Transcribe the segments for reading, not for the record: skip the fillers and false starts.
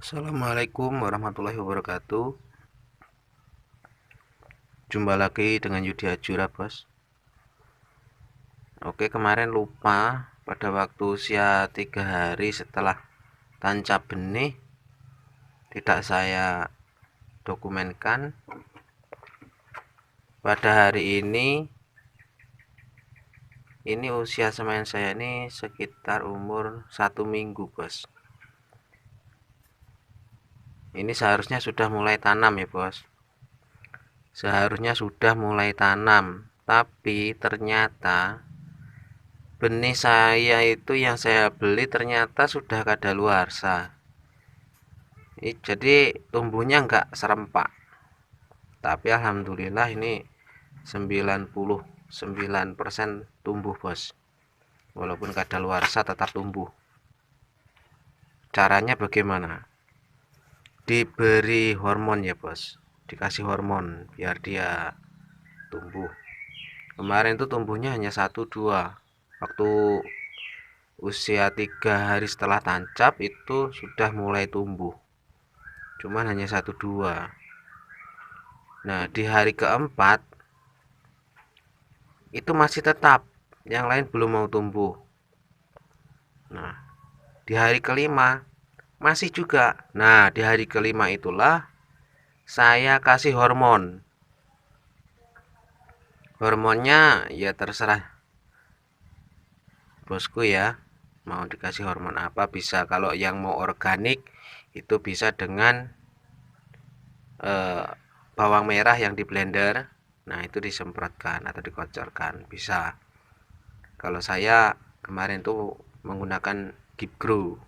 Assalamualaikum warahmatullahi wabarakatuh. Jumpa lagi dengan Yudi Ajura, bos. Oke, kemarin lupa pada waktu usia 3 hari setelah tancap benih tidak saya dokumenkan. Pada hari ini usia semen saya ini sekitar umur 1 minggu, bos. Ini seharusnya sudah mulai tanam ya, bos. Seharusnya sudah mulai tanam, tapi ternyata benih saya itu yang saya beli ternyata sudah kadaluarsa. Jadi tumbuhnya enggak serempak. Tapi alhamdulillah ini 99% tumbuh, bos. Walaupun kadaluarsa tetap tumbuh. Caranya bagaimana? Diberi hormon ya, bos. Dikasih hormon biar dia tumbuh. Kemarin tuh tumbuhnya hanya 1-2. Waktu usia 3 hari setelah tancap itu sudah mulai tumbuh, cuman hanya 1-2. Nah, di hari keempat itu masih tetap, yang lain belum mau tumbuh. Nah, di hari kelima masih juga. Nah, di hari kelima itulah saya kasih hormonnya. Ya terserah bosku ya, mau dikasih hormon apa. Bisa, kalau yang mau organik itu bisa dengan bawang merah yang di blender. Nah, itu disemprotkan atau dikocorkan, bisa. Kalau saya kemarin tuh menggunakan Keep Grow,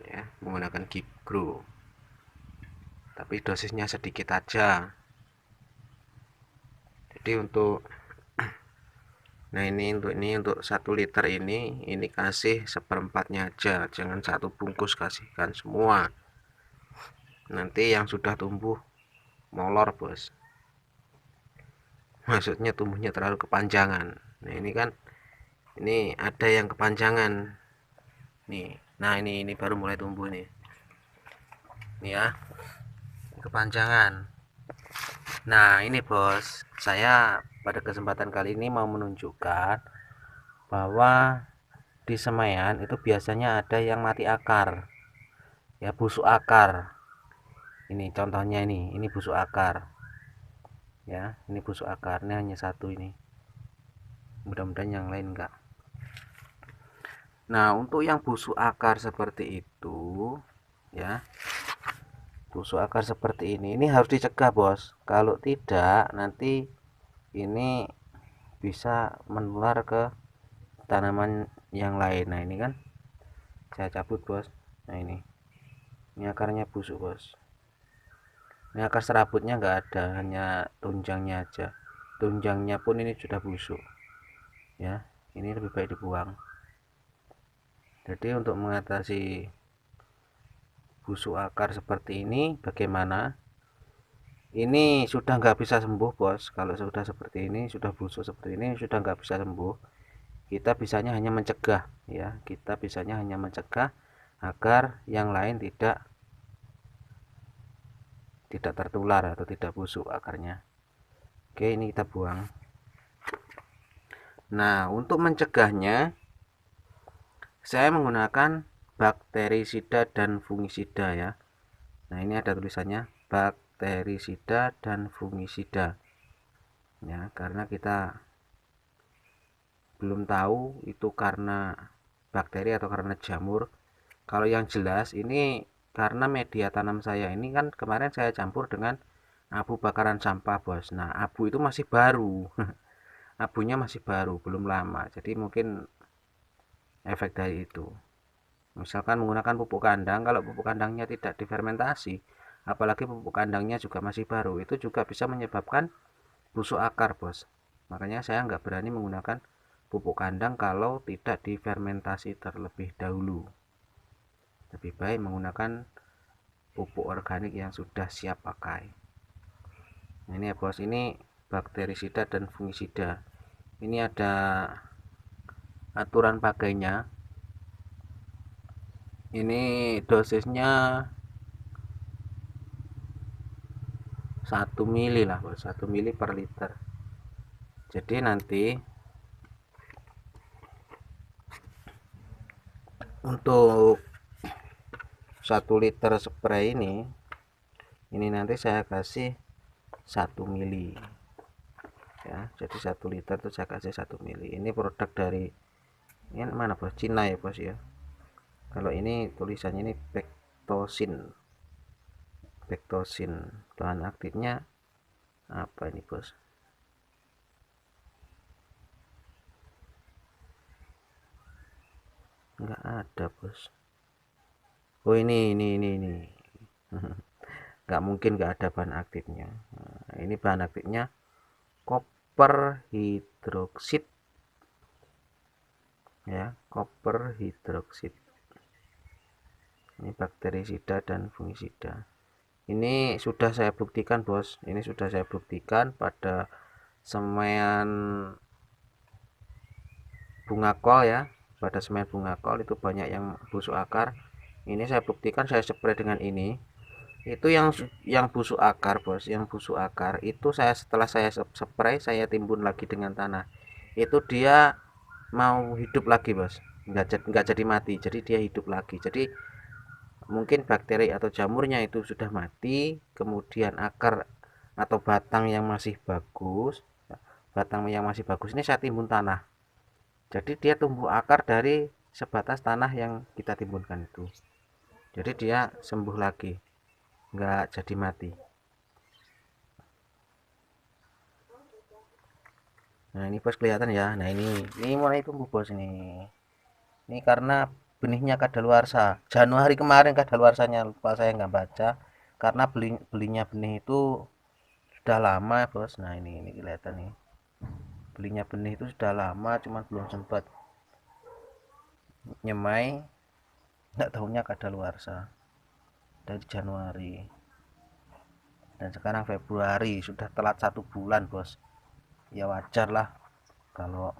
ya, menggunakan Keep Grow, tapi dosisnya sedikit aja. Jadi untuk 1 liter ini kasih seperempatnya aja, jangan satu bungkus kasihkan semua. Nanti yang sudah tumbuh molor, bos. Maksudnya tumbuhnya terlalu kepanjangan. Nah, ini ada yang kepanjangan nih. Nah, ini baru mulai tumbuh nih. Nih ya, kepanjangan. Nah, ini bos, saya pada kesempatan kali ini mau menunjukkan bahwa di semaian itu biasanya ada yang mati akar, ya, busuk akar. Ini contohnya, ini busuk akar, ya, ini busuk akarnya hanya satu ini. Mudah-mudahan yang lain enggak. Nah, untuk yang busuk akar seperti itu, ya, busuk akar seperti ini harus dicegah, bos. Kalau tidak, nanti ini bisa menular ke tanaman yang lain. Nah, ini kan saya cabut, bos. Nah, ini akarnya busuk, bos. Ini akar serabutnya nggak ada, hanya tunjangnya aja. Tunjangnya pun ini sudah busuk, ya. Ini lebih baik dibuang. Jadi untuk mengatasi busuk akar seperti ini bagaimana? Ini sudah nggak bisa sembuh, bos. Kalau sudah seperti ini, sudah busuk seperti ini, sudah nggak bisa sembuh. Kita bisanya hanya mencegah, ya. Kita bisanya hanya mencegah agar yang lain tidak tertular atau tidak busuk akarnya. Oke, ini kita buang. Nah, untuk mencegahnya saya menggunakan bakterisida dan fungisida, ya. Nah, ini ada tulisannya bakterisida dan fungisida, ya, karena kita belum tahu itu karena bakteri atau karena jamur. Kalau yang jelas ini karena media tanam saya ini kan kemarin saya campur dengan abu bakaran sampah, bos. Nah, abu itu masih baru. Abunya masih baru, belum lama. Jadi mungkin efek dari itu. Misalkan menggunakan pupuk kandang, kalau pupuk kandangnya tidak difermentasi, apalagi pupuk kandangnya juga masih baru, itu juga bisa menyebabkan busuk akar, bos. Makanya saya nggak berani menggunakan pupuk kandang kalau tidak difermentasi terlebih dahulu. Lebih baik menggunakan pupuk organik yang sudah siap pakai. Nah, ini ya, bos, ini bakterisida dan fungisida. Ini ada aturan pakainya. Ini dosisnya 1 mili lah bos, 1 mili per liter. Jadi nanti untuk 1 liter spray ini nanti saya kasih 1 mili ya. Jadi 1 liter itu saya kasih 1 mili. Ini produk dari ini mana bos, Cina ya bos ya. Kalau ini tulisannya ini Bektosin, bahan aktifnya apa ini bos? Enggak ada bos. Oh ini nggak mungkin nggak ada bahan aktifnya. Nah, ini bahan aktifnya koper hidroksid ya, koper hidroksid. Ini bakterisida dan fungisida. Ini sudah saya buktikan bos, ini sudah saya buktikan pada semaian bunga kol ya. Pada semaian bunga kol itu banyak yang busuk akar. Ini saya buktikan, saya spray dengan ini. Itu yang busuk akar bos, yang busuk akar itu setelah saya spray, saya timbun lagi dengan tanah, itu dia mau hidup lagi bos, nggak jadi mati, jadi dia hidup lagi. Jadi mungkin bakteri atau jamurnya itu sudah mati, kemudian akar atau batang yang masih bagus ini saya timbun tanah, jadi dia tumbuh akar dari sebatas tanah yang kita timbunkan itu, jadi dia sembuh lagi, nggak jadi mati. Nah ini bos kelihatan ya. Nah ini mulai tumbuh bos ini karena benihnya kadaluarsa. Januari kemarin kadaluarsanya lupa saya nggak baca, karena belinya benih itu sudah lama bos. Nah ini kelihatan nih, belinya benih itu sudah lama, cuman belum sempat nyemai, nggak tahunya kadaluarsa dari Januari, dan sekarang Februari, sudah telat 1 bulan bos. Ya wajar lah kalau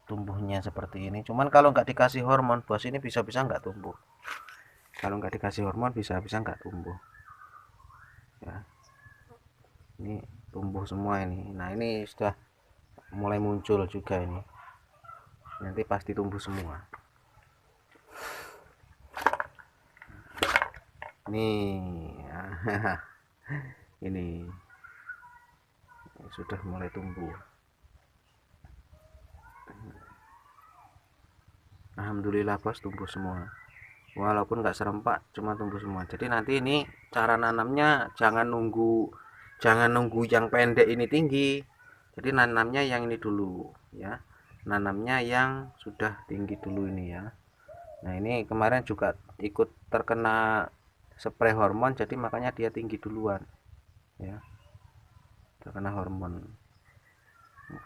tumbuhnya seperti ini. Cuman kalau nggak dikasih hormon bos, ini bisa-bisa nggak tumbuh. Kalau nggak dikasih hormon bisa-bisa nggak tumbuh ya. Ini tumbuh semua ini. Nah ini sudah mulai muncul juga ini, nanti pasti tumbuh semua. Nih ini sudah mulai tumbuh. Alhamdulillah bos, tumbuh semua. Walaupun nggak serempak, cuma tumbuh semua. Jadi nanti ini cara nanamnya jangan nunggu yang pendek ini tinggi. Jadi nanamnya yang ini dulu ya. Nanamnya yang sudah tinggi dulu ini ya. Nah ini kemarin juga ikut terkena spray hormon, jadi makanya dia tinggi duluan ya, terkena hormon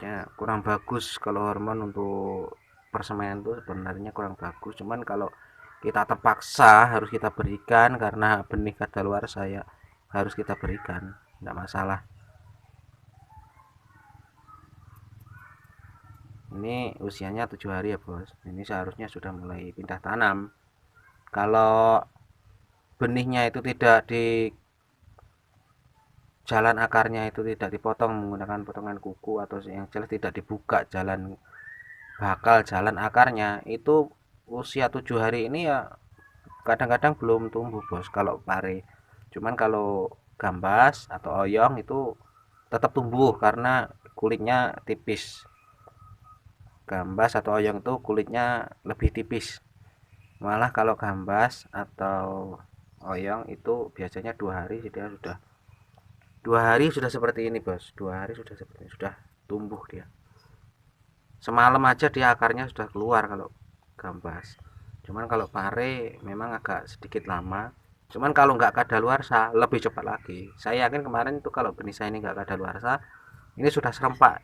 ya. Kurang bagus kalau hormon untuk persemaian tuh sebenarnya kurang bagus, cuman kalau kita terpaksa harus kita berikan karena benih kadaluarsa ya, harus kita berikan, tidak masalah. Ini usianya 7 hari ya bos, ini seharusnya sudah mulai pindah tanam. Kalau benihnya itu tidak di jalan akarnya itu tidak dipotong menggunakan potongan kuku, atau yang jelas tidak dibuka jalan akarnya, itu usia 7 hari ini ya kadang-kadang belum tumbuh bos kalau pare. Cuman kalau gambas atau oyong itu tetap tumbuh karena kulitnya tipis. Gambas atau oyong itu kulitnya lebih tipis, malah kalau gambas atau oyong itu biasanya 2 hari sudah 2 hari sudah seperti ini bos, 2 hari sudah seperti ini, sudah tumbuh dia. Semalam aja dia akarnya sudah keluar kalau gambas. Cuman kalau pare memang agak sedikit lama. Cuman kalau nggak kadaluarsa lebih cepat lagi. Saya yakin kemarin itu kalau benih saya ini nggak kadaluarsa, ini sudah serempak,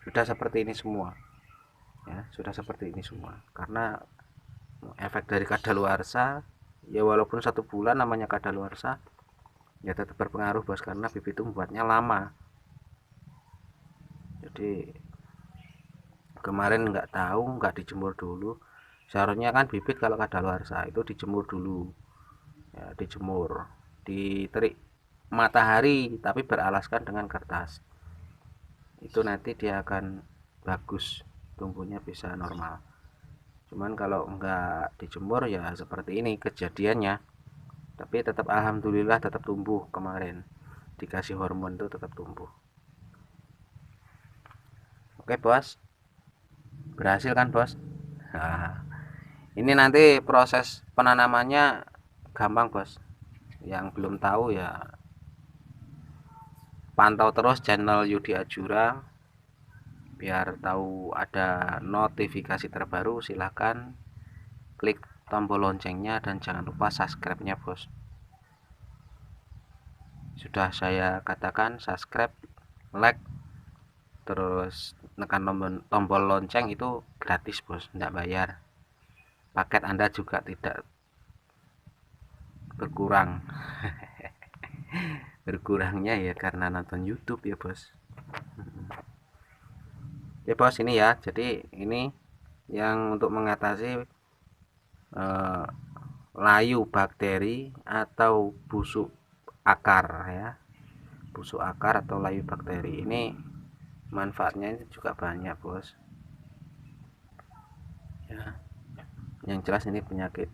sudah seperti ini semua ya, sudah seperti ini semua. Karena efek dari kadaluarsa ya, walaupun 1 bulan namanya kadaluarsa ya tetap berpengaruh bos, karena bibit itu membuatnya lama. Jadi kemarin nggak tahu, nggak dijemur dulu, Seharusnya kan bibit kalau kadaluarsa itu dijemur dulu, ya, dijemur di terik matahari tapi beralaskan dengan kertas, itu nanti dia akan bagus, tumbuhnya bisa normal. Cuman kalau enggak dijemur ya seperti ini kejadiannya, tapi tetap alhamdulillah tetap tumbuh. Kemarin dikasih hormon itu tetap tumbuh. Oke bos, berhasil kan bos? Nah, ini nanti proses penanamannya gampang bos. Yang belum tahu ya pantau terus channel Yudi Ajura biar tahu ada notifikasi terbaru. Silahkan klik tombol loncengnya dan jangan lupa subscribe-nya bos. Sudah saya katakan subscribe, like, terus tekan tombol lonceng itu gratis bos, tidak bayar. Paket Anda juga tidak berkurang. Berkurangnya ya karena nonton YouTube ya bos. Ya bos, ini ya, jadi ini yang untuk mengatasi eh, layu bakteri atau busuk akar ya, busuk akar atau layu bakteri ini manfaatnya juga banyak bos ya. Yang jelas ini penyakit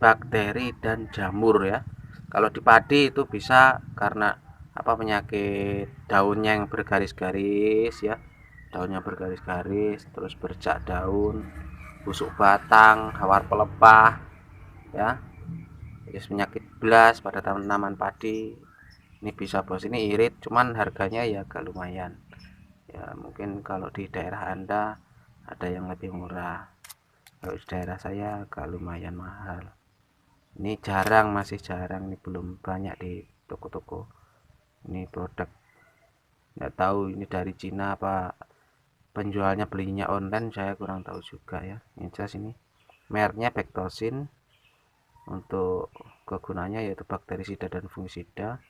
bakteri dan jamur ya. Kalau di padi itu bisa karena apa, penyakit daunnya yang bergaris-garis ya, daunnya bergaris-garis, terus bercak daun, busuk batang, hawar pelepah ya, terus penyakit blas pada tanaman padi. Ini bisa bos, ini irit, cuman harganya ya agak lumayan ya. Mungkin kalau di daerah Anda ada yang lebih murah, kalau di daerah saya agak lumayan mahal. Ini jarang, masih jarang, ini belum banyak di toko-toko. Ini produk nggak tahu ini dari Cina apa penjualnya belinya online, saya kurang tahu juga ya. Ini jelas ini mereknya Bektosin, untuk kegunaannya yaitu bakterisida dan fungisida.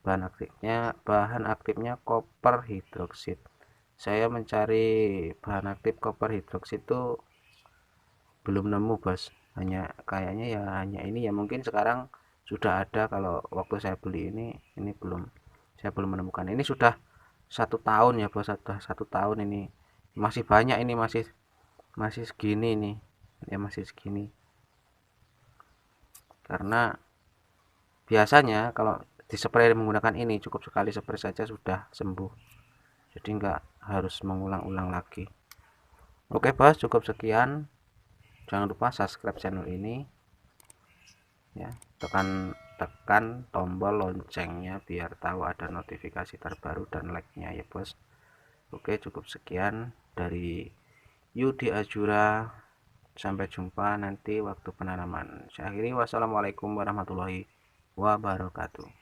Bahan aktifnya koper hidroksid. Saya mencari bahan aktif koper hidroksid itu belum nemu bos, hanya kayaknya ya hanya ini ya, mungkin sekarang sudah ada. Kalau waktu saya beli ini belum, saya belum menemukan. Ini sudah 1 tahun ya bos, sudah 1 tahun ini masih banyak, ini masih masih segini nih ya, masih segini. Karena biasanya kalau dispray menggunakan ini cukup sekali spray saja sudah sembuh, jadi nggak harus mengulang-ulang lagi. Oke bos, cukup sekian. Jangan lupa subscribe channel ini ya, tekan tombol loncengnya biar tahu ada notifikasi terbaru dan like-nya ya bos. Oke, cukup sekian dari Yudi Ajura. Sampai jumpa nanti waktu penanaman. Saya akhiri, wassalamualaikum warahmatullahi wabarakatuh.